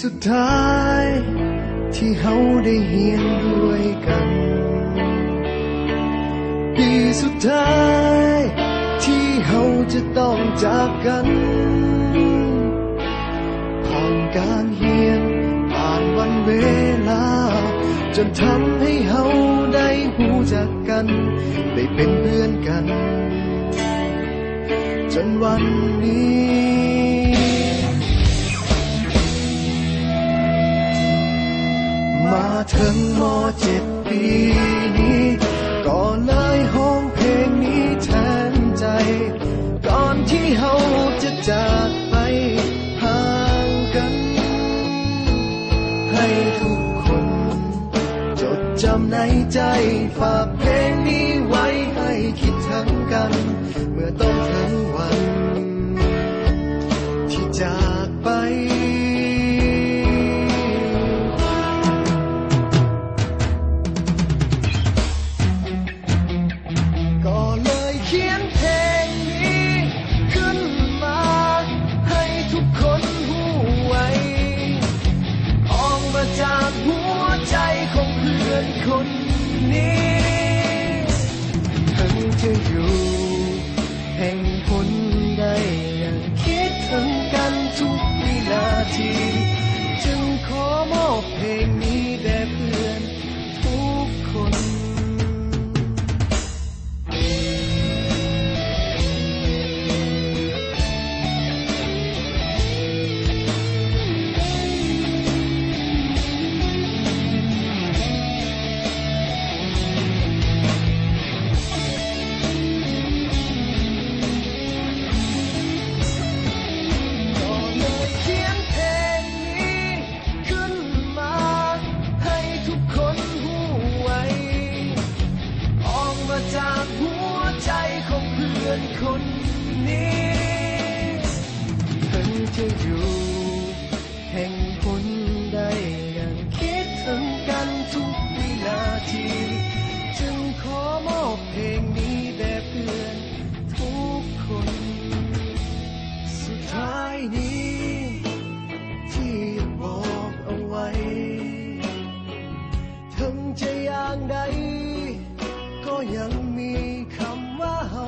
สุดท้ายที่เฮาได้เฮียนด้วยกันปีสุดท้ายที่เฮาจะต้องจากกันผ่านการเฮียนผ่านวันเวลาจนทำให้เฮาได้หูจักกันได้เป็นเพื่อนกันจนวันนี้มาถึงม.7 ปีนี้ก็เลยห้องเพลงนี้แทนใจก่อนที่เฮาจะจากไปห่างกันให้ทุกคนจดจำในใจฝากเพลงนี้ไว้ให้คิดถึงกันเมื่อต้องถึงวันที่จากไปก็เลยเขียนเพลงนี้ขึ้นมาให้ทุกคนหูไว้ออกมาจากหัวใจของเพื่อนคนนี้ถึงจะอยู่แห่งผลใดยังคิดถึงกันทุกวินาทีจึงขอมอบเพลงนี้แด่เพื่อนทุกคนจากหัวใจของเพื่อนคนนี้ถึงจะอยู่แห่งผลใดยังคิดถึงกันทุกวินาทีจึงขอมอบเพลงนี้แด่เพื่อนทุกคนสุดท้ายนี้ที่บอกเอาไว้ถึงจะอย่างใดก็ยังมีคำว่าเฮา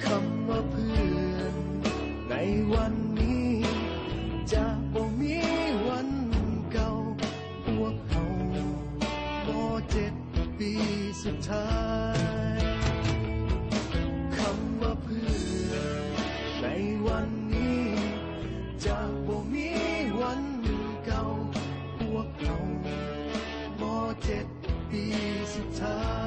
คำว่าเพื่อนในวันนี้จะบ่มีวันเก่าพวกเฮาม.7 ปีสุดท้ายคำว่าเพื่อนในวันนี้จะบ่มีวันเก่าพวกเฮาม.7 ปีสุดท้าย